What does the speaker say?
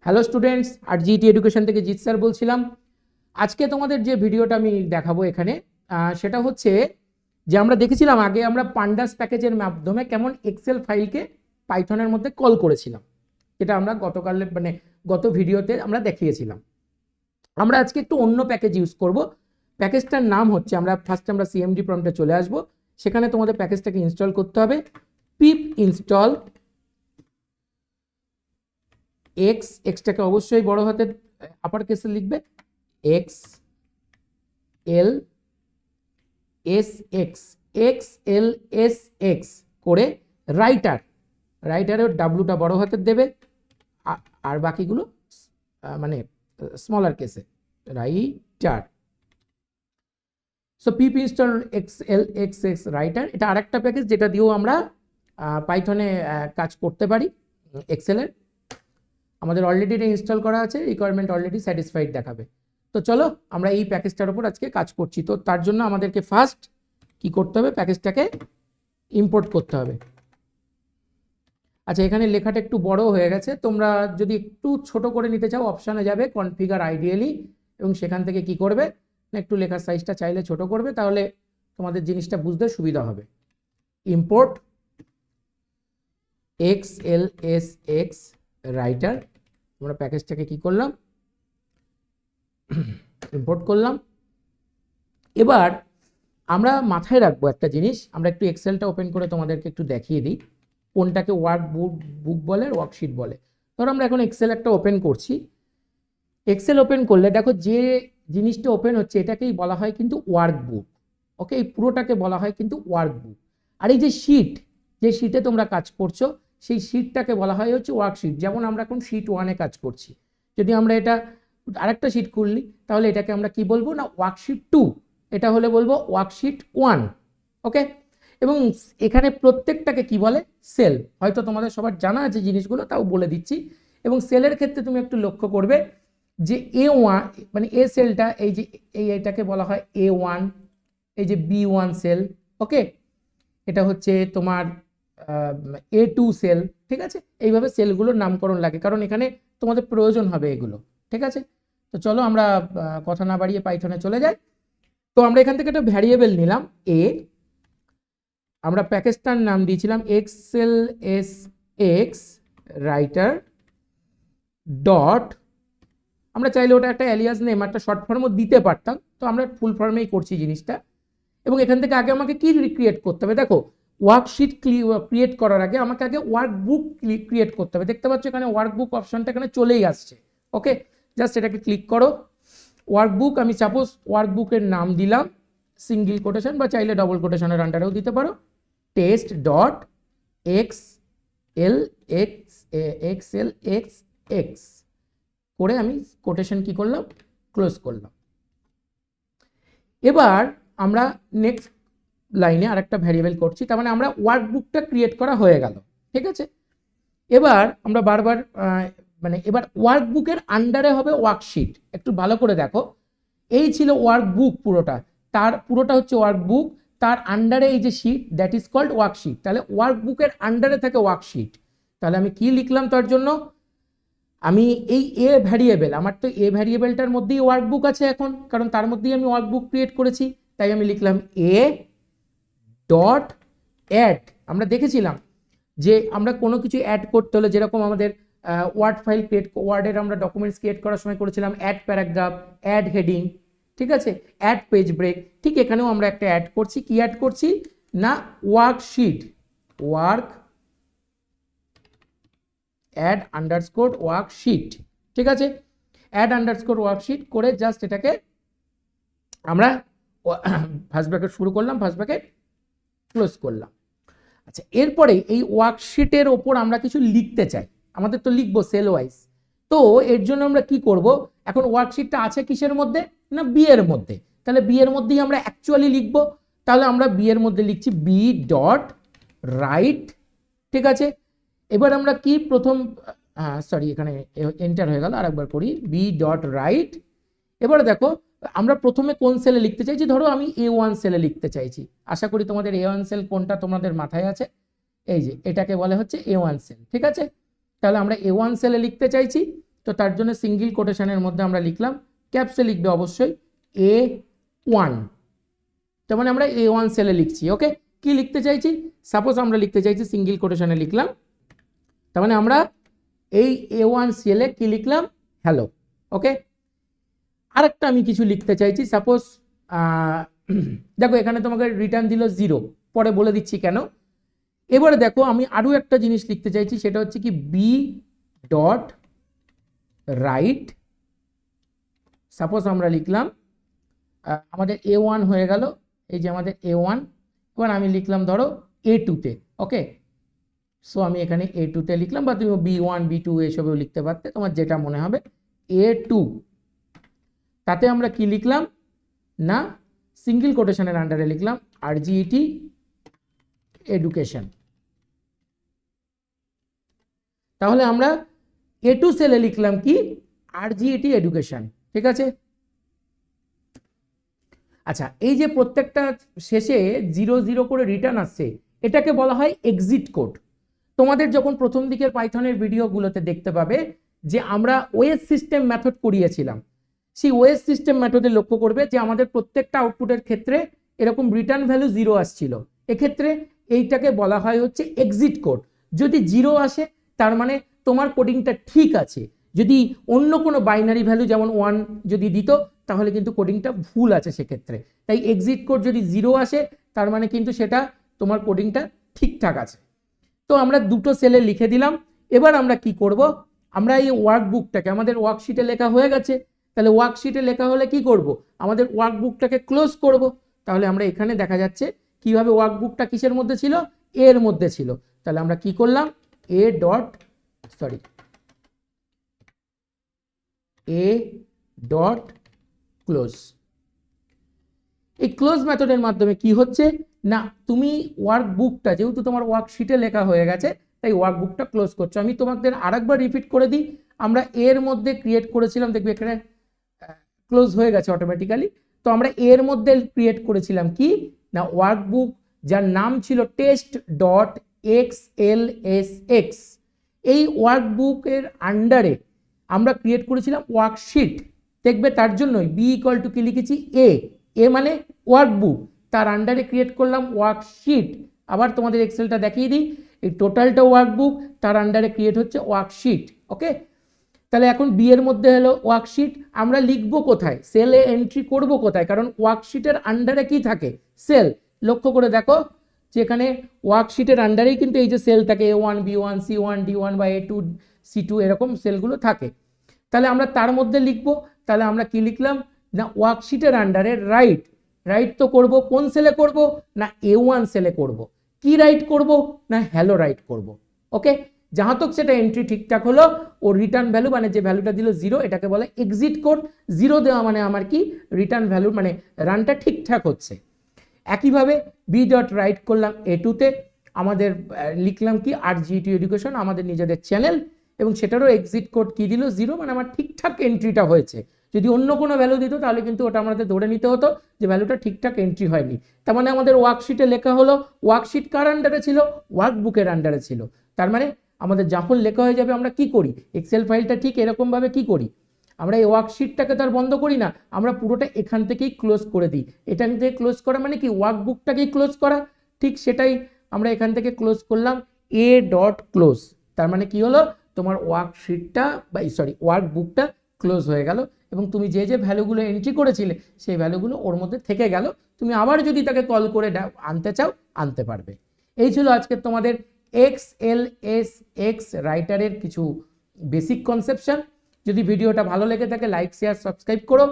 Hello students, আর GT education থেকে Jeet sir বলছিলাম। আজকে তোমাদের যে ভিডিওটা আমি দেখাবো এখানে সেটা হচ্ছে যে আমরা দেখেছিলাম আগে আমরা পান্ডাস প্যাকেজের মাধ্যমে কেমন এক্সেল ফাইলকে পাইথনের মধ্যে কল করেছিলাম, যেটা আমরা গত ভিডিওতে আমরা দেখিয়েছিলাম। আমরা আজকে একটু অন্য প্যাকেজ ইউজ করব। প্যাকেজটার নাম হচ্ছে, আমরা সিএমডি প্রম্পটে চলে আসব, সেখানে তোমাদের প্যাকেজটাকে ইনস্টল করতে হবে। পিপ ইনস্টল এক্সটাকে অবশ্যই বড় হাতের আপার কেসে লিখবে, এক্স এল এস এক্স করে রাইটারের ডাব্লুটা বড় হাতের দেবে, আর বাকিগুলো মানে স্মলার কেসে, writer. So pip install x writer, এটা আরেকটা প্যাকেজ যেটা দিয়েও আমরা পাইথনে কাজ করতে পারি এক্সেলের। আমাদের অলরেডি এটা ইনস্টল করা আছে, রিকোয়ারমেন্ট অলরেডি স্যাটিসফাইড দেখাবে। তো চলো আমরা এই প্যাকেজটার উপর আজকে কাজ করছি। তো তার জন্য আমাদেরকে ফার্স্ট কি করতে হবে, প্যাকেজটাকে ইম্পোর্ট করতে হবে। আচ্ছা, এখানে লেখাটা একটু বড় হয়ে গেছে, তোমরা যদি একটু ছোট করে নিতে চাও অপশানে যাবে কনফিগার আইডিয়ালি, এবং সেখান থেকে কি করবে না, একটু লেখার সাইজটা চাইলে ছোট করবে, তাহলে তোমাদের জিনিসটা বুঝতে সুবিধা হবে। ইম্পোর্ট এক্স রাইটার, আমরা প্যাকেজটাকে কি করলাম, ইম্পোর্ট করলাম। এবার আমরা মাথায় রাখবো একটা জিনিস, আমরা একটু এক্সেলটা ওপেন করে তোমাদেরকে একটু দেখিয়ে দিই কোনটাকে বুক বলে আর ওয়ার্কশিট বলে। ধরো আমরা এখন এক্সেল একটা ওপেন করছি, এক্সেল ওপেন করলে দেখো যে জিনিসটা ওপেন হচ্ছে এটাকেই বলা হয় কিন্তু ওয়ার্কবুক। ওকে, এই পুরোটাকে বলা হয় কিন্তু ওয়ার্কবুক। আর এই যে শিটে তোমরা কাজ করছো, সেই শিটটাকে বলা হয় হচ্ছে ওয়ার্কশিট। যেমন আমরা এখন শিট 1-এ কাজ করছি, যদি আমরা এটা আরেকটা শিট খুললি তাহলে এটাকে আমরা কি বলবো না, ওয়ার্কশিট 2, এটা হলে বলবো ওয়ার্কশিট 1। ওকে, এবং এখানে প্রত্যেকটাকে কি বলে, সেল। হয়তো তোমাদের সবার জানা আছে জিনিসগুলো, তাও বলে দিচ্ছি। এবং সেলের ক্ষেত্রে তুমি একটু লক্ষ্য করবে যে A1 মানে এ সেলটা, এই যে এইটাকে বলা হয় A1, এই যে B1 সেল। ওকে, এটা হচ্ছে তোমার A2 সেল। ঠিক আছে, এইভাবে সেলগুলোর নামকরণ লাগে, কারণ এখানে তোমাদের প্রয়োজন হবে এগুলো। ঠিক আছে, তো চলো আমরা কথা না বাড়িয়ে পাইথনে চলে যাই। তো আমরা এখান থেকে একটা ভ্যারিয়েবল নিলাম এ, আমরা প্যাকেজটার নাম দিয়েছিলাম X L S X writer dot, আমরা চাইলে ওটা একটা অ্যালিয়াস নেম, একটা শর্ট ফর্মও দিতে পারতাম, তো আমরা ফুল ফর্মেই করছি জিনিসটা। এবং এখান থেকে আগে আমাকে কি ক্রিয়েট করতে হবে, দেখো ওয়ার্কশিট ক্রিয়েট করার আগে আমাকে আগে ওয়ার্কবুক ক্রিয়েট করতে হবে। দেখতে পাচ্ছ এখানে ওয়ার্কবুক অপশনটা এখানে চলেই আসছে। ওকে, জাস্ট এটাকে ক্লিক করো, ওয়ার্কবুক। আমি সাপোজ ওয়ার্কবুকের নাম দিলাম সিঙ্গেল কোটেশন, বা চাইলে ডবল কোটেশনের আন্ডারেও দিতে পারো, টেস্ট ডট এক্স করে আমি কোটেশন কি করলাম, ক্লোজ করলাম। এবার আমরা নেক্সট লাইনে আরেকটা ভ্যারিয়েবল করছি, তার মানে আমরা ওয়ার্কবুকটা ক্রিয়েট করা হয়ে গেল। ঠিক আছে, এবার আমরা বারবার এবার ওয়ার্কবুকের আন্ডারে হবে ওয়ার্কশিট। একটু ভালো করে দেখো, এই ছিল ওয়ার্কবুক পুরোটা হচ্ছে ওয়ার্কবুক, তার আন্ডারে এই যে sheet, that is called worksheet. তাহলে ওয়ার্কবুকের আন্ডারে থাকে ওয়ার্কশিট। তাহলে আমি কি লিখলাম তার জন্য, আমি এই এ ভ্যারিয়েবল, আমার তো এ ভ্যারিয়েবলটার মধ্যেই ওয়ার্কবুক আছে এখন, কারণ তার মধ্যেই আমি ওয়ার্কবুক ক্রিয়েট করেছি। তাই আমি লিখলাম এ ডট অ্যাড। আমরা দেখেছিলাম যে আমরা কোনো কিছু অ্যাড করতে হলে, যেরকম আমাদের ওয়ার্ড ফাইল ওয়ার্ডের আমরা ডকুমেন্টস ক্রিয়েট করার সময় করেছিলাম অ্যাড প্যারাগ্রাফ, অ্যাড হেডিং, ঠিক আছে, অ্যাড পেজ ব্রেক। ঠিক এখানেও আমরা একটা অ্যাড করছি, কি অ্যাড করছি না, ওয়ার্কশিট, অ্যাড আন্ডারস্কোর ওয়ার্কশিট। ঠিক আছে, অ্যাড আন্ডারস্কোর ওয়ার্কশিট করে জাস্ট এটাকে আমরা ফার্স্ট ব্র্যাকেট শুরু করলাম, ফার্স্ট ব্র্যাকেট ক্লোজ করলাম। আচ্ছা, এরপরে এই ওয়ার্কশিটের ওপর আমরা কিছু লিখতে চাই, আমাদের তো লিখবো সেল ওয়াইজ। তো এর জন্য আমরা কি করব, এখন ওয়ার্কশিটটা আছে কিসের মধ্যে না, বি এর মধ্যে। তাহলে বি এর মধ্যেই আমরা অ্যাকচুয়ালি লিখবো। তাহলে আমরা বি এর মধ্যে লিখছি বি ডট রাইট। ঠিক আছে, এবার আমরা কি প্রথম সরি এখানে এন্টার হয়ে গেল, আরেকবার করি, বি ডট রাইট। এবারে দেখো আমরা প্রথমে কোন সেলে লিখতে চাইছি, ধরো আমি A1 সেলে লিখতে চাইছি। আশা করি তোমাদের A1 সেল কোনটা তোমাদের মাথায় আছে, এই যে এটাকে বলে হচ্ছে A1 সেল। ঠিক আছে, তাহলে আমরা A1 সেলে লিখতে চাইছি। তো তার জন্য সিঙ্গেল কোটেশনের মধ্যে আমরা লিখলাম, ক্যাপসে লিখবে অবশ্যই A1, তার মানে আমরা A1 সেলে লিখছি। ওকে, কি লিখতে চাইছি, সাপোজ আমরা লিখতে চাইছি সিঙ্গেল কোটেশনে লিখলাম, তার মানে আমরা এই A1 সেলে কি লিখলাম, হ্যালো। ওকে, আরেকটা আমি কিছু লিখতে চাইছি, সাপোজ দেখো এখানে তোমাকে রিটার্ন দিল 0, পরে বলে দিচ্ছি কেন। এবারে দেখো আমি আরো একটা জিনিস লিখতে চাইছি, সেটা হচ্ছে কি বি ডট রাইট, সাপোজ আমরা লিখলাম আমাদের A1 হয়ে গেল, এই যে আমাদের A1, এবার আমি লিখলাম ধরো A2 তে। ওকে, সো আমি এখানে A2 তে লিখলাম, বা তুমি B1 B2 এসবেও লিখতে পারতে, তোমার যেটা মনে হবে। A2 তাতে আমরা কি লিখলাম না, সিঙ্গেল কোটেশনের আন্ডারে লিখলাম RGET এডুকেশন। তাহলে আমরা A2 সেলে লিখলাম কি RGET এডুকেশন, ঠিক আছে। আচ্ছা, এই যে প্রত্যেকটা শেষে 0 করে রিটার্ন আসছে, এটাকে বলা হয় এক্সিট কোড। তোমাদের যখন প্রথম দিকের পাইথনের ভিডিওগুলোতে দেখতে পাবে যে আমরা ওএস সিস্টেম মেথড করিয়েছিলাম, সেই ওএস সিস্টেম মেথডে লক্ষ্য করবে যে আমাদের প্রত্যেকটা আউটপুটের ক্ষেত্রে এরকম রিটার্ন ভ্যালু 0 আসছিল। এক্ষেত্রে এইটাকে বলা হয় হচ্ছে এক্সিট কোড। যদি 0 আসে তার মানে তোমার কোডিংটা ঠিক আছে, যদি অন্য কোনো বাইনারি ভ্যালু যেমন 1 যদি দিত তাহলে কিন্তু কোডিংটা ভুল আছে সেক্ষেত্রে। তাই এক্সিট কোড যদি 0 আসে তার মানে কিন্তু সেটা তোমার কোডিংটা ঠিকঠাক আছে। তো আমরা দুটো সেলে লিখে দিলাম। এবার আমরা কি করব, আমরা এই ওয়ার্কবুকটাকে, আমাদের ওয়ার্কশিটে লেখা হয়ে গেছে, তাহলে ওয়ার্কশিটে লেখা হলে কি করব, আমাদের ওয়ার্কবুকটাকে ক্লোজ করব। তাহলে আমরা এখানে দেখা যাচ্ছে কিভাবে ওয়ার্কবুকটা কিসের মধ্যে ছিল, এর মধ্যে ছিল। তাহলে আমরা কি করলাম, A ডট ক্লোজ। এই ক্লোজ মেথডের মাধ্যমে কি হচ্ছে না, তুমি ওয়ার্কবুকটা যেহেতু তোমার ওয়ার্কশিটে লেখা হয়ে গেছে তাই ওয়ার্কবুকটা ক্লোজ করছো। আমি তোমাদের আরেকবার রিপিট করে দিই, আমরা এর মধ্যে ক্রিয়েট করেছিলাম, দেখবে এখানে ক্লোজ হয়ে গেছে অটোমেটিক্যালি। তো আমরা এর মধ্যে ক্রিয়েট করেছিলাম কি না, ওয়ার্কবুক যার নাম ছিল test.xlsx। এই ওয়ার্কবুকের আন্ডারে আমরা ক্রিয়েট করেছিলাম ওয়ার্কশিট। দেখবে তার জন্যই বি ইকুয়াল টু কি লিখেছি, এ মানে ওয়ার্কবুক, তার আন্ডারে ক্রিয়েট করলাম ওয়ার্কশিট। আবার তোমাদের এক্সেলটা দেখিয়ে দিই, এই টোটালটা ওয়ার্কবুক, তার আন্ডারে ক্রিয়েট হচ্ছে ওয়ার্কশিট। ওকে, তাহলে এখন বি এর মধ্যে হলো ওয়ার্কশিট, আমরা লিখবো কোথায়, সেলে এন্ট্রি করব কোথায়, কারণ ওয়ার্কশিটের আন্ডারে কি থাকে, সেল। লক্ষ্য করে দেখো যেখানে ওয়ার্কশিটের আন্ডারেই কিন্তু এই যে সেল থাকে A1 B1 C1 D1 বা A2 C2 এরকম সেলগুলো থাকে। তাহলে আমরা তার মধ্যে লিখবো, তাহলে আমরা কি লিখলাম না, ওয়ার্কশিটের আন্ডারে রাইট। রাইট তো করব কোন সেলে করব না, A1 সেলে করব। কি রাইট করব না, হ্যালো রাইট করব। ওকে, যাহা তক সেটা এন্ট্রি ঠিকঠাক হলো, ও রিটার্ন ভ্যালু মানে যে ভ্যালুটা দিল 0, এটাকে বলে এক্সিট কোড। 0 দেওয়া মানে আমার কি, রিটার্ন ভ্যালু মানে রানটা ঠিকঠাক হচ্ছে। একইভাবে বি ডট রাইট করলাম A2 তে, আমাদের লিখলাম কি RGET এডুকেশন, আমাদের নিজেদের চ্যানেল, এবং সেটারও এক্সিট কোড কি দিল 0, মানে আমার ঠিকঠাক এন্ট্রিটা হয়েছে। যদি অন্য কোনো ভ্যালু দিত তাহলে কিন্তু ওটা আমাদের ধরে নিতে হতো যে ভ্যালুটা ঠিকঠাক এন্ট্রি হয়নি। তার মানে আমাদের ওয়ার্কশিটে লেখা হলো, ওয়ার্কশিট কার আন্ডারে ছিল, ওয়ার্কবুকের আন্ডারে ছিল। তার মানে আমাদের যখন লেখা হয়ে যাবে আমরা কি করি, এক্সেল ফাইলটা ঠিক এরকমভাবে কি করি, আমরা এই ওয়ার্কশিটটাকে তো আর বন্ধ করি না, আমরা পুরোটা এখান থেকেই ক্লোজ করে দিই। এখান থেকে ক্লোজ করা মানে কি, ওয়ার্কবুকটাকেই ক্লোজ করা। ঠিক সেটাই আমরা এখান থেকে ক্লোজ করলাম A ডট ক্লোজ। তার মানে কি হলো, তোমার ওয়ার্কশিটটা বা ওয়ার্কবুকটা ক্লোজ হয়ে গেল, এবং তুমি যে যে ভ্যালুগুলো এন্ট্রি করেছিলে সেই ভ্যালুগুলো ওর মধ্যে থেকে গেল। তুমি আবার যদি তাকে কল করে আনতে চাও আনতে পারবে। এই ছিল আজকে তোমাদের XLSX রাইটারের কিছু বেসিক কনসেপশন। যদি ভিডিওটা ভালো লেগে থাকে লাইক শেয়ার সাবস্ক্রাইব করো।